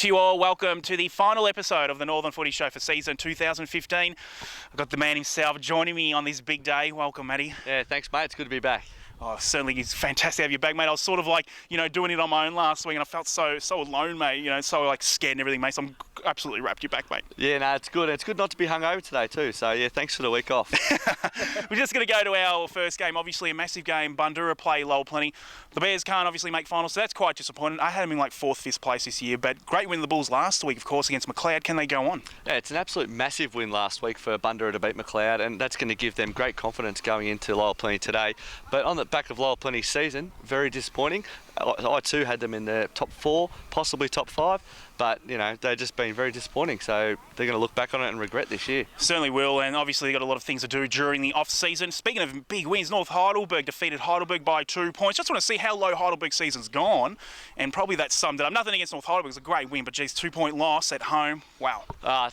to you all. Welcome to the final episode of the Northern Footy Show for season 2015. I've got the man himself joining me on this big day. Welcome, Matty. Yeah, thanks, mate. It's good to be back. Oh, certainly it's fantastic to have you back, mate. I was sort of like, doing it on my own last week and I felt so alone, mate, so like scared and everything, mate. So I'm absolutely wrapped you back, mate. Yeah, no, it's good. It's good not to be hungover today too. So yeah, thanks for the week off. We're just going to go to our first game. Obviously a massive game. Bandera play Lowell plenty. The Bears can't obviously make finals, so that's quite disappointing. I had them in like 4th, 5th place this year, but great win of the Bulls last week, of course, against McLeod. Can they go on? Yeah, it's an absolute massive win last week for Bandera to beat McLeod, and that's going to give them great confidence going into Lowell Plenty today. But on the back of Lowell Plenty's season, very disappointing. I too had them in the top 4, possibly top 5, but they've just been very disappointing, so they're going to look back on it and regret this year. Certainly will, and obviously they've got a lot of things to do during the off-season. Speaking of big wins, North Heidelberg defeated Heidelberg by 2 points. Just want to see how low Heidelberg's season's gone, and probably that summed it up. Nothing against North Heidelberg, it's a great win, but geez, 2-point loss at home, wow.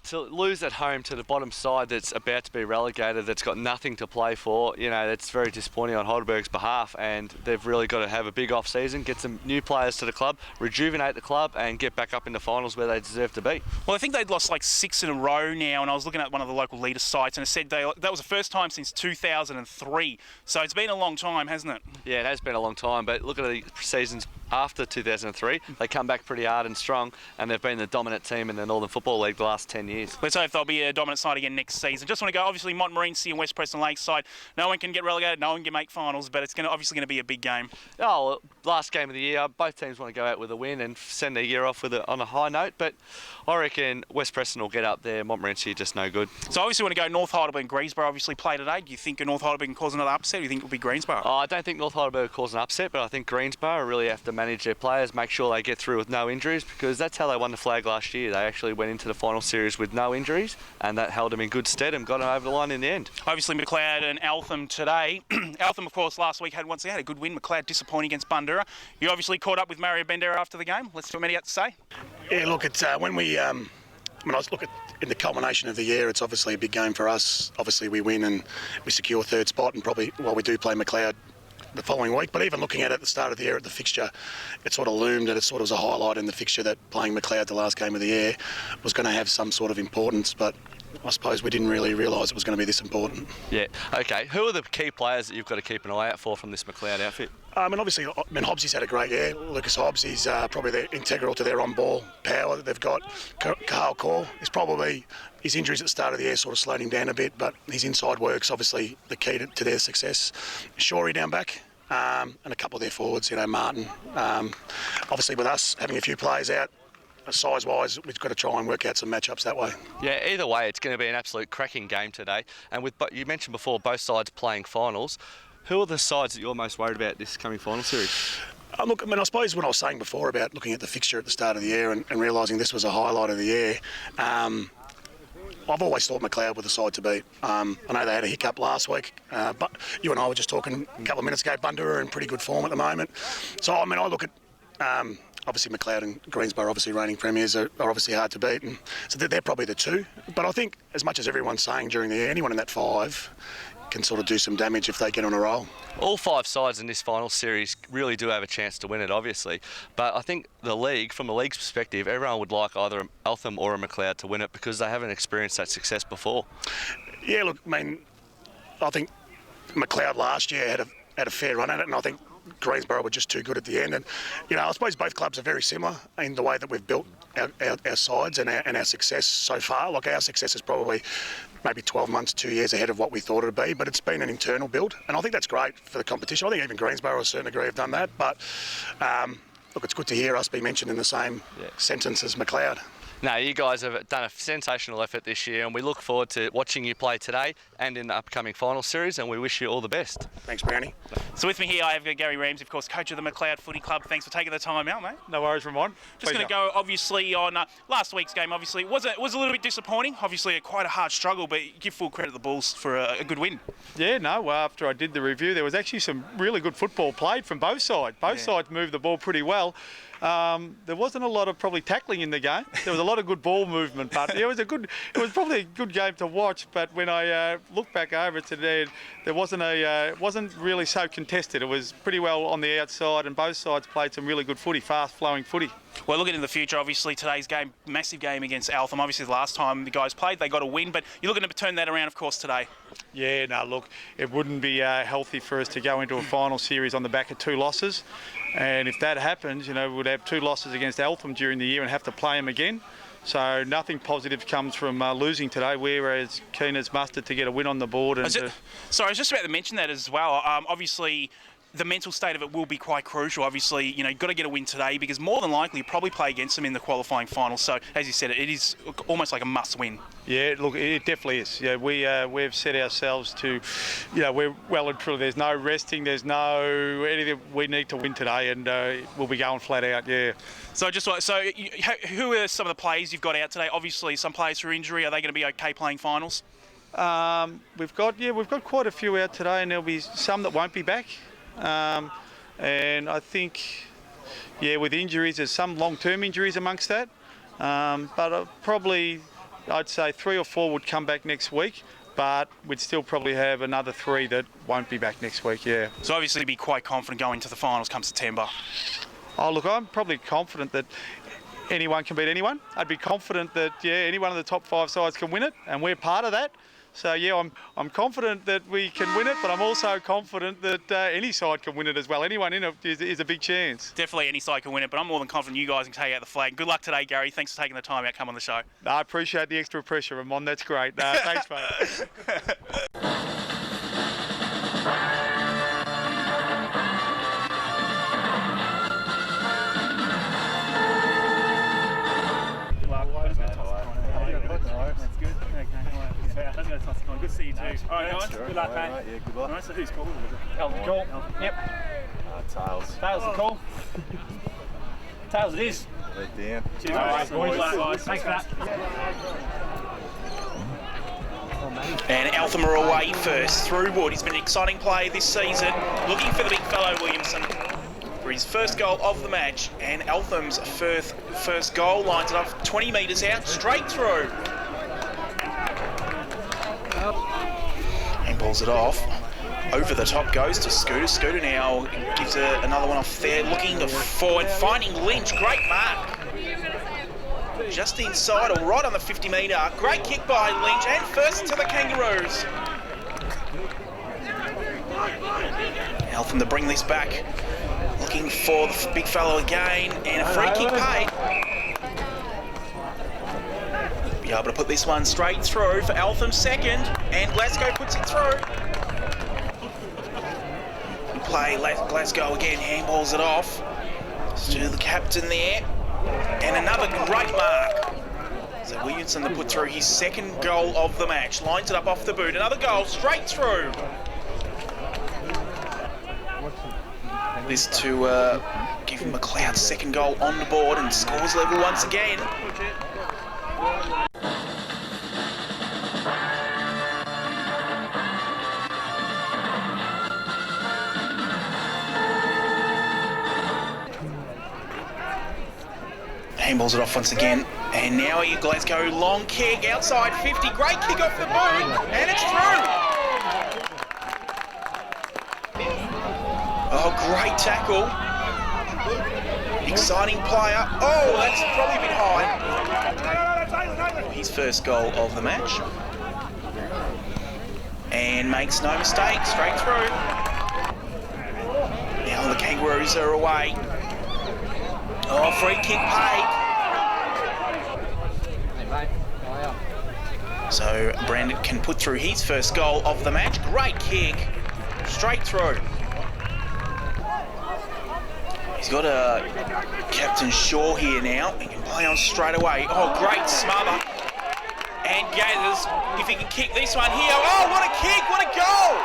To lose at home to the bottom side that's about to be relegated, that's got nothing to play for, that's very disappointing on Heidelberg's behalf, and they've really got to have a big off-season, get some new players to the club, rejuvenate the club, and get back up in the finals where they deserve to be. Well, I think they'd lost like 6 in a row now, and I was looking at one of the local leader sites, and it said that was the first time since 2003. So it's been a long time, hasn't it? Yeah, it has been a long time, but look at the seasons after 2003. They come back pretty hard and strong, and they've been the dominant team in the Northern Football League the last 10 years. Let's hope they'll be a dominant side again next season. Just want to go, obviously, Montmorency and West Preston Lakeside. No one can get relegated, no one can make finals, but it's obviously going to be a big game. Oh, well, last game of the year, both teams want to go out with a win and send their year off on a high note, but I reckon West Preston will get up there. Montmorency just no good. So obviously want to go North Heidelberg and Greensboro obviously play today. Do you think North Heidelberg can cause another upset, or do you think it'll be Greensboro? Oh, I don't think North Heidelberg will cause an upset, but I think Greensboro really have to manage their players, make sure they get through with no injuries, because that's how they won the flag last year. They actually went into the final series with no injuries, and that held them in good stead and got them over the line in the end. Obviously McLeod and Eltham today. Eltham, of course, last week had a good win. McLeod disappointing against Bandera. You obviously caught up with Mario Bandera after the game. Let's see what Matty had to say. Yeah, look, it's when I look at in the culmination of the year, it's obviously a big game for us. Obviously we win and we secure 3rd spot, and probably we do play McLeod the following week. But even looking at the start of the year at the fixture, it sort of loomed, and it sort of was a highlight in the fixture that playing McLeod the last game of the year was going to have some sort of importance. But I suppose we didn't really realise it was going to be this important. Yeah. Okay. Who are the key players that you've got to keep an eye out for from this McLeod outfit? Obviously, Hobbsy's had a great year. Lucas Hobbs is probably integral to their on-ball power that they've got. Carl Core is probably, his injuries at the start of the year sort of slowed him down a bit, but his inside work's obviously the key to their success. Shorey down back. And a couple of their forwards, Martin. Obviously, with us having a few players out, size-wise, we've got to try and work out some matchups that way. Yeah, either way, it's going to be an absolute cracking game today. And you mentioned before, both sides playing finals. Who are the sides that you're most worried about this coming final series? Look, I suppose what I was saying before about looking at the fixture at the start of the year and realising this was a highlight of the year, I've always thought McLeod were the side to beat. I know they had a hiccup last week, but you and I were just talking a couple of minutes ago, Bandera are in pretty good form at the moment. So, I look at... obviously McLeod and Greensboro, obviously reigning premiers, are obviously hard to beat, and so they're probably the two. But I think, as much as everyone's saying during the year, anyone in that 5 can sort of do some damage if they get on a roll. All 5 sides in this final series really do have a chance to win it, obviously. But I think from the league's perspective, everyone would like either Eltham or a McLeod to win it because they haven't experienced that success before. Yeah, look, I think McLeod last year had a fair run at it, and I think Greensboro were just too good at the end. And, I suppose both clubs are very similar in the way that we've built our sides and our success so far. Like, our success is probably maybe 12 months, 2 years ahead of what we thought it would be, but it's been an internal build, and I think that's great for the competition. I think even Greensboro, to a certain degree, have done that. But, look, it's good to hear us be mentioned in the same sentence as McLeod. No, you guys have done a sensational effort this year, and we look forward to watching you play today and in the upcoming final series, and we wish you all the best. Thanks, Brownie. So with me here, I have Garry Ramsay, of course, coach of the McLeod Footy Club. Thanks for taking the time out, mate. No worries, Ramon. Just going to go, obviously, on last week's game. Obviously, it was a little bit disappointing. Obviously, quite a hard struggle, but give full credit to the Bulls for a good win. Yeah, no, after I did the review, there was actually some really good football played from both sides. Both sides moved the ball pretty well. There wasn't a lot of probably tackling in the game. There was a lot of good ball movement, but it was probably a good game to watch. But when I look back over it today, there wasn't really so contested. It was pretty well on the outside, and both sides played some really good footy, fast flowing footy. Well, looking into the future, obviously today's game, massive game against Eltham. Obviously the last time the guys played, they got a win, but you're looking to turn that around, of course, today. Yeah, no, look, it wouldn't be healthy for us to go into a final series on the back of 2 losses. And if that happens, we'd have 2 losses against Eltham during the year and have to play them again. So nothing positive comes from losing today. We're as keen as mustard to get a win on the board. And Sorry, I was just about to mention that as well. Obviously, the mental state of it will be quite crucial. Obviously, you've got to get a win today because more than likely you probably play against them in the qualifying final. So, as you said, it is almost like a must-win. Yeah, look, it definitely is. Yeah, we've set ourselves to, we're well and truly. There's no resting. There's no anything. We need to win today, and we'll be going flat out. Yeah. So, who are some of the players you've got out today? Obviously, some players through injury. Are they going to be okay playing finals? We've got quite a few out today, and there'll be some that won't be back. And I think, with injuries, there's some long-term injuries amongst that. But probably, I'd say 3 or 4 would come back next week, but we'd still probably have another 3 that won't be back next week, yeah. So obviously be quite confident going to the finals come September. Oh, look, I'm probably confident that anyone can beat anyone. I'd be confident that, any one of the top 5 sides can win it, and we're part of that. So, I'm confident that we can win it, but I'm also confident that any side can win it as well. Anyone in it is a big chance. Definitely any side can win it, but I'm more than confident you guys can take out the flag. Good luck today, Garry. Thanks for taking the time out to come on the show. I appreciate the extra pressure, Ramon. That's great. Thanks, mate. Good to see you too. Nice. All right, guys. Sure. Good luck, mate. Right, yeah, good luck. All right, so who's calling? Eltham. Cool. Yep. Tails. Tails are cool. Tails it is. Right down. Cheers, guys. Good luck, guys. Thanks for that. And Eltham are away first through Wood. He's been an exciting player this season. Looking for the big fellow Williamson for his first goal of the match. And Eltham's first goal lines it up 20 metres out, straight through. And balls it off. Over the top goes to Scooter. Scooter now gives another one off there. Looking forward, finding Lynch. Great mark. Just inside or right on the 50 metre. Great kick by Lynch and first to the Kangaroos. Eltham to bring this back. Looking for the big fellow again and a free kick paid. Be able to put this one straight through for Eltham second, and Glasgow puts it through. Play Glasgow again, handballs it off to the captain there, and another great mark. So Williamson to put through his second goal of the match, lines it up off the boot, another goal straight through. This to give McLeod's second goal on the board and scores level once again. Handballs it off once again, and now Glasgow long kick outside 50, great kick off the boot, and it's through. Oh, great tackle. Exciting player. Oh, that's probably a bit high. His first goal of the match. And makes no mistake, straight through. Now the Kangaroos are away. Oh, free kick paid. So Brandon can put through his first goal of the match. Great kick, straight through. He's got a Captain Shaw here now. He can play on straight away. Oh, great smother. And gathers, if he can kick this one here. Oh, what a kick, what a goal.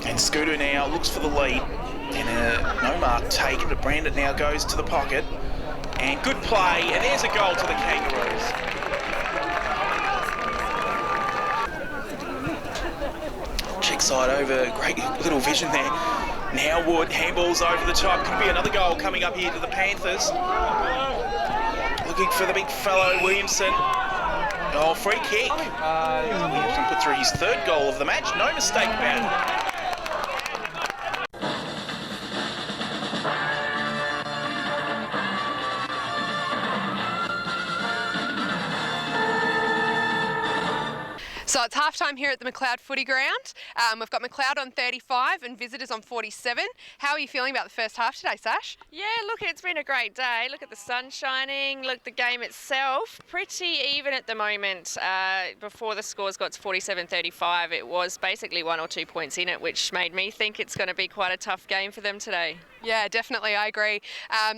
And Scooter now looks for the lead. And no mark taken, but Brandon now goes to the pocket. And good play, and there's a goal to the Kangaroos. Check side over, great little vision there. Now Wood, handballs over the top. Could be another goal coming up here to the Panthers. Looking for the big fellow, Williamson. Oh, free kick. Williamson put through his third goal of the match. No mistake about it. So it's half-time here at the McLeod footy ground. We've got McLeod on 35 and visitors on 47. How are you feeling about the first half today, Sash? Yeah, look, it's been a great day. Look at the sun shining. Look, the game itself, pretty even at the moment. Before the scores got to 47-35, it was basically 1 or 2 points in it, which made me think it's going to be quite a tough game for them today. Yeah, definitely, I agree.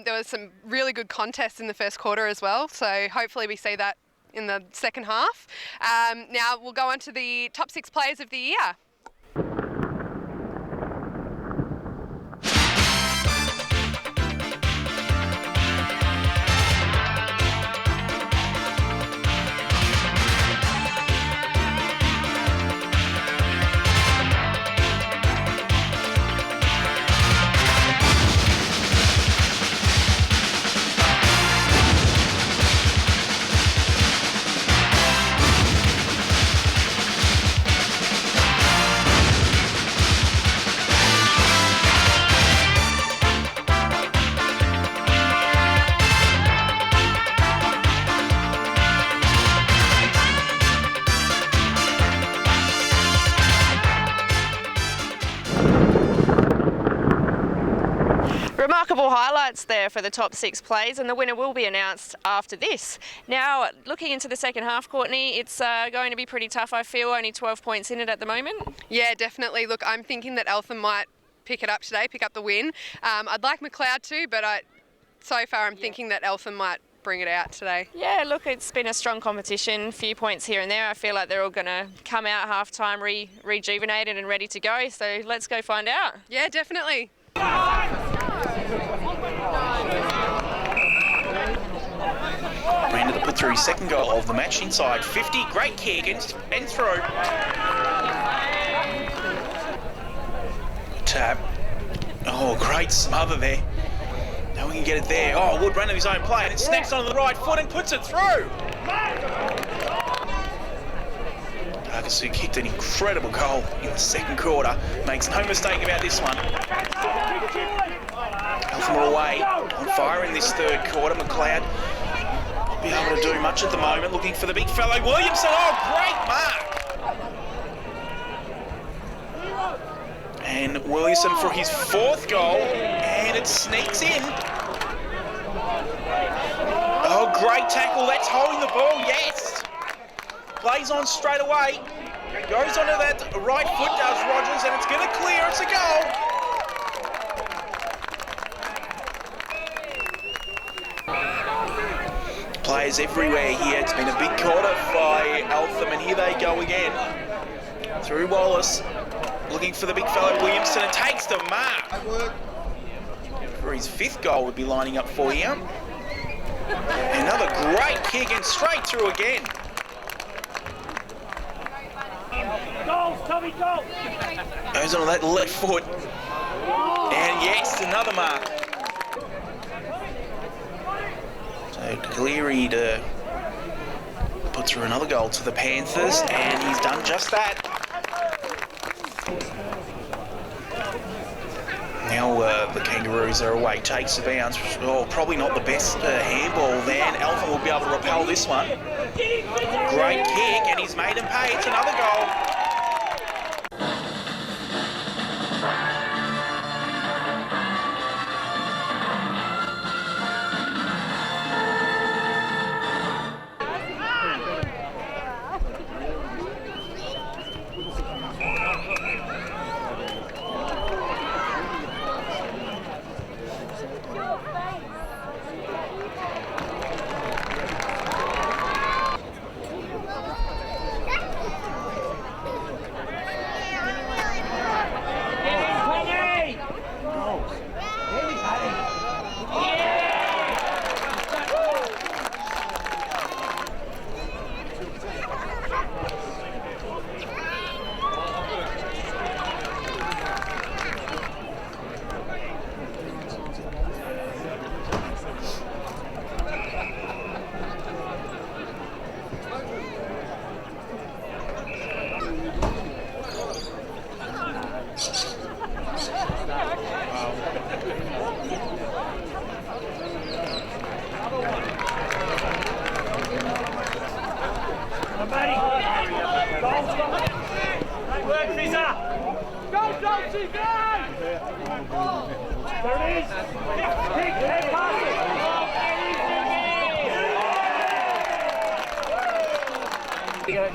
There was some really good contests in the first quarter as well, so hopefully we see that in the second half. Now we'll go on to the top 6 players of the year. Remarkable highlights there for the top 6 plays, and the winner will be announced after this. Now, looking into the second half, Courtney, it's going to be pretty tough, I feel. Only 12 points in it at the moment. Yeah, definitely. Look, I'm thinking that Eltham might pick it up today, pick up the win. I'd like McLeod too, but so far I'm thinking that Eltham might bring it out today. Yeah, look, it's been a strong competition, a few points here and there. I feel like they're all going to come out half-time rejuvenated and ready to go, so let's go find out. Yeah, definitely. Brandon to put through his second goal of the match inside 50. Great kick and through. Tap. Oh, great smother there. Now we can get it there. Oh, Wood running his own play and it snaps onto the right foot and puts it through. Arkasu kicked an incredible goal in the second quarter. Makes no mistake about this one. Eltham are away on fire in this third quarter. McLeod not be able to do much at the moment. Looking for the big fellow Williamson. Oh, great mark! And Williamson for his 4th goal, and it sneaks in. Oh, great tackle. That's holding the ball. Yes. Plays on straight away. Goes onto that right foot, does Rogers, and it's going to clear. It's a goal. Players everywhere here. It's been a big quarter by Eltham, and here they go again. Through Wallace, looking for the big fellow Williamson, and takes the mark. For his 5th goal would be lining up for him. Another great kick and straight through again. Goes on that left foot. And yes, another mark. So Taglieri to put through another goal to the Panthers, and he's done just that. Now the Kangaroos are away, takes a bounce. Oh, probably not the best handball then. Eltham will be able to repel this one. Great kick, and he's made him pay. It's another goal.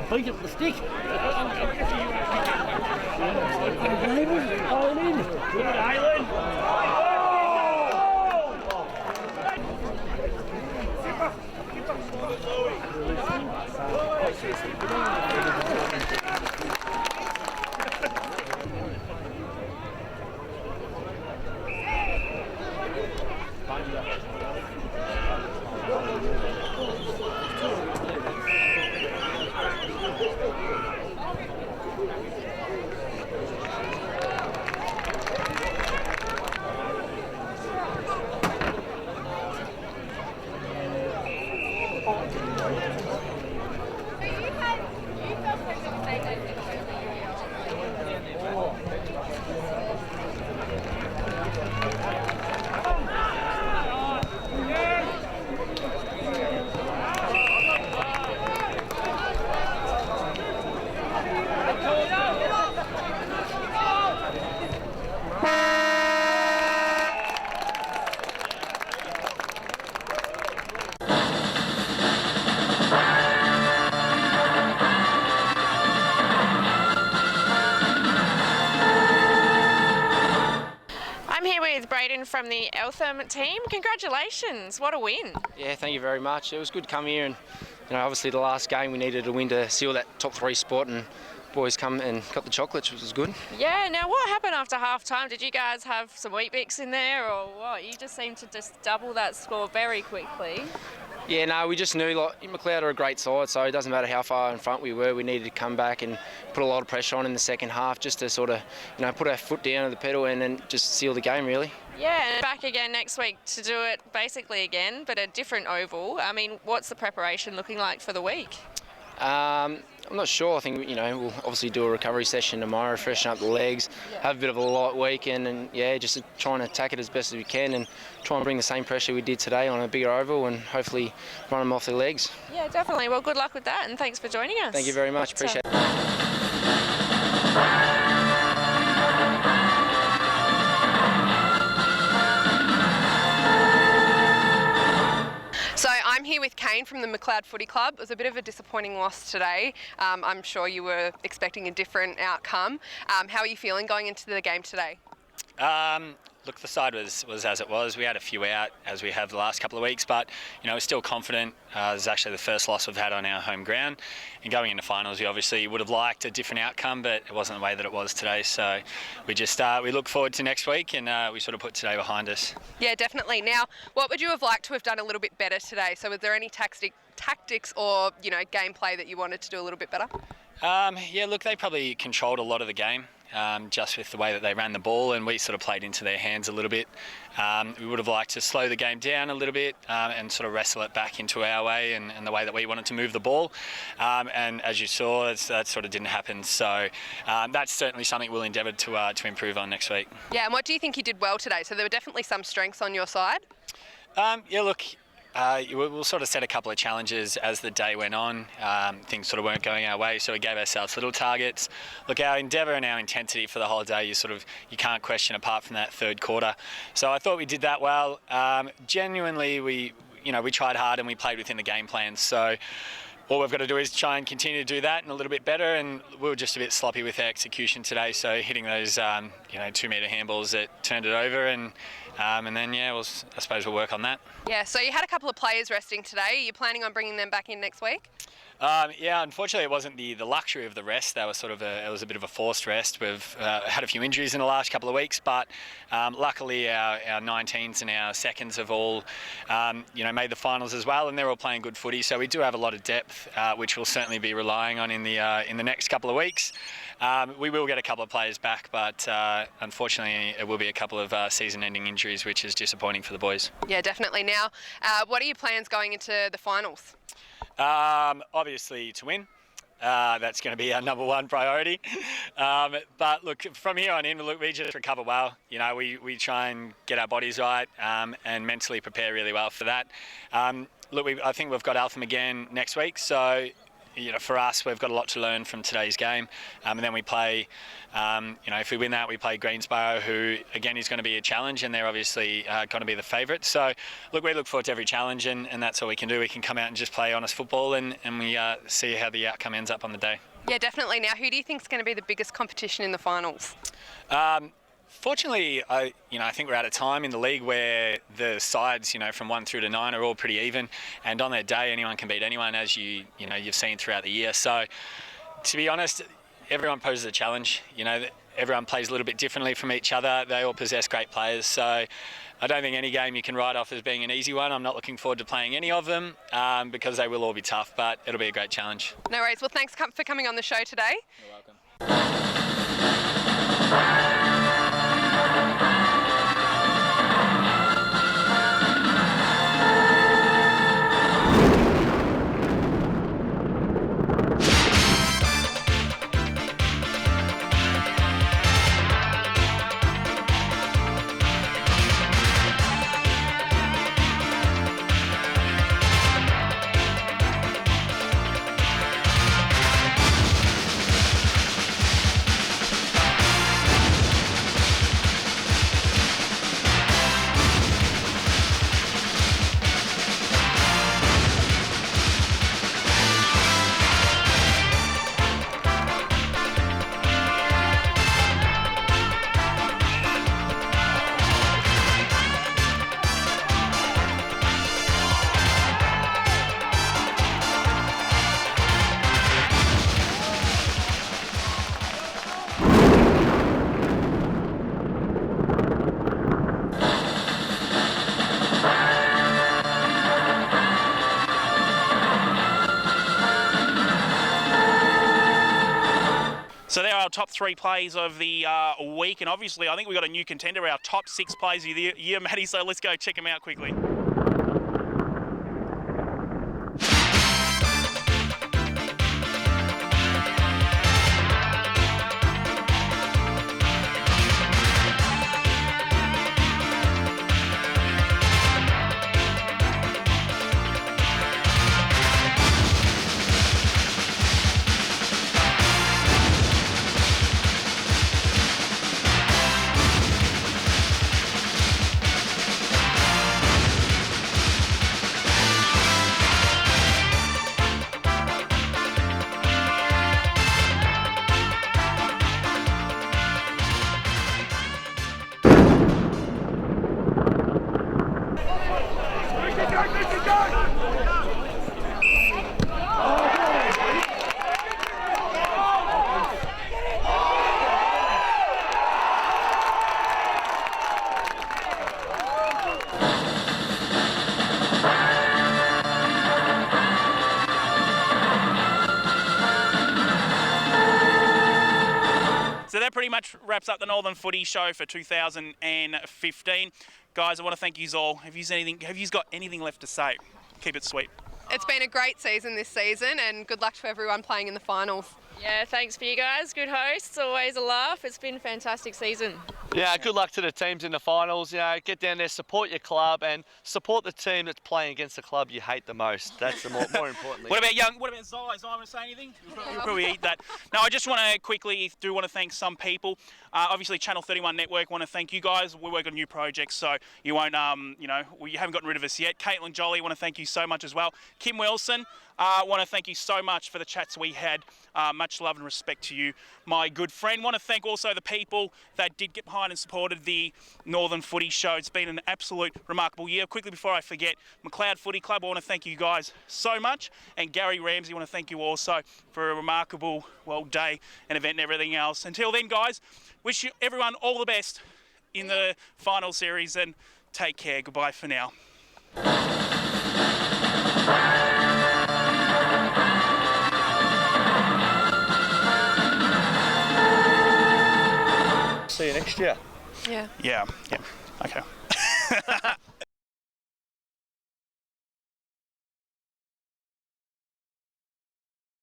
Beat it with the stick. Bradyn from the Eltham team. Congratulations, what a win. Yeah, thank you very much. It was good to come here, and obviously the last game we needed a win to seal that top 3 spot, and boys come and got the chocolates, which was good. Yeah, now what happened after half time? Did you guys have some wheat bix in there or what? You just seemed to just double that score very quickly. Yeah, no, we just knew McLeod are a great side, so it doesn't matter how far in front we were. We needed to come back and put a lot of pressure on in the second half, just to sort of, put our foot down on the pedal and then just seal the game, really. Yeah, and back again next week to do it basically again, but a different oval. I mean, what's the preparation looking like for the week? I'm not sure. I think, we'll obviously do a recovery session tomorrow, freshen up the legs, have a bit of a light weekend, and just try and attack it as best as we can and try and bring the same pressure we did today on a bigger oval and hopefully run them off their legs. Yeah, definitely. Well, good luck with that, and thanks for joining us. Thank you very much. Appreciate it. So I'm here with Kane from the McLeod Footy Club. It was a bit of a disappointing loss today. I'm sure you were expecting a different outcome. How are you feeling going into the game today? Look, the side was as it was. We had a few out, as we have the last couple of weeks, but we're still confident. It's actually the first loss we've had on our home ground. And going into finals, we obviously would have liked a different outcome, but it wasn't the way that it was today. So we just we look forward to next week, and we sort of put today behind us. Yeah, definitely. Now, what would you have liked to have done a little bit better today? So was there any tactics or gameplay that you wanted to do a little bit better? Yeah, look, they probably controlled a lot of the game. Just with the way that they ran the ball, and we sort of played into their hands a little bit. We would have liked to slow the game down a little bit and sort of wrestle it back into our way and the way that we wanted to move the ball. And as you saw, that sort of didn't happen. So that's certainly something we'll endeavour to improve on next week. Yeah, and what do you think you did well today? So there were definitely some strengths on your side. Yeah, look. We'll sort of set a couple of challenges as the day went on. Things sort of weren't going our way, so we gave ourselves little targets. Look, our endeavour and our intensity for the whole day, you can't question apart from that third quarter. So I thought we did that well. Genuinely, we tried hard and we played within the game plan. So all we've got to do is try and continue to do that and a little bit better. And we were just a bit sloppy with our execution today. So hitting those 2-metre handballs that turned it over, and then I suppose we'll work on that. Yeah, so you had a couple of players resting today. Are you planning on bringing them back in next week? Yeah, unfortunately it wasn't the luxury of the rest. That was it was a bit of a forced rest. We've had a few injuries in the last couple of weeks, but luckily our 19s and our seconds have all made the finals as well, and they're all playing good footy. So we do have a lot of depth, which we'll certainly be relying on in the next couple of weeks. We will get a couple of players back, but unfortunately it will be a couple of season-ending injuries, which is disappointing for the boys. Yeah, definitely. Now, what are your plans going into the finals? Obviously to win. That's going to be our number one priority. But look, from here on in, we just recover well. We try and get our bodies right and mentally prepare really well for that. I think we've got Eltham again next week, so for us, we've got a lot to learn from today's game. And then we play, if we win that, we play Greensborough, who, again, is going to be a challenge, and they're obviously going to be the favourite. So, look, we look forward to every challenge, and that's all we can do. We can come out and just play honest football, and we see how the outcome ends up on the day. Yeah, definitely. Now, who do you think is going to be the biggest competition in the finals? Fortunately, I think we're at a time in the league where the sides, from 1 through to 9 are all pretty even, and on their day, anyone can beat anyone, as you've seen throughout the year. So, to be honest, everyone poses a challenge. Everyone plays a little bit differently from each other. They all possess great players. So, I don't think any game you can write off as being an easy one. I'm not looking forward to playing any of them because they will all be tough, but it'll be a great challenge. No worries. Well, thanks for coming on the show today. You're welcome. So there are our top 3 plays of the week, and obviously I think we've got a new contender, our top 6 plays of the year, Matty, so let's go check them out quickly. So that pretty much wraps up the Northern Footy Show for 2015. Guys, I want to thank you all. Have you got anything left to say? Keep it sweet. It's been a great season this season, and good luck to everyone playing in the finals. Yeah, thanks for you guys. Good hosts, always a laugh. It's been a fantastic season. Yeah, good luck to the teams in the finals. Get down there, support your club, and support the team that's playing against the club you hate the most. That's the more importantly. What about Zai? Zai want to say anything? You'll probably eat that. No, I just want to thank some people. Obviously, Channel 31 Network want to thank you guys. We work on new projects, so you won't, you haven't gotten rid of us yet. Caitlin Jolly, want to thank you so much as well. Kim Wilson, want to thank you so much for the chats we had. Much love and respect to you, my good friend. Want to thank also the people that did get behind and supported the Northern Footy Show. It's been an absolute remarkable year. Quickly before I forget, McLeod Footy Club, I want to thank you guys so much. And Garry, Ramsay, I want to thank you also for a remarkable, day and event and everything else. Until then, guys, wish you everyone all the best in the final series, and take care. Goodbye for now. See you next year. Yeah. Yeah. Okay.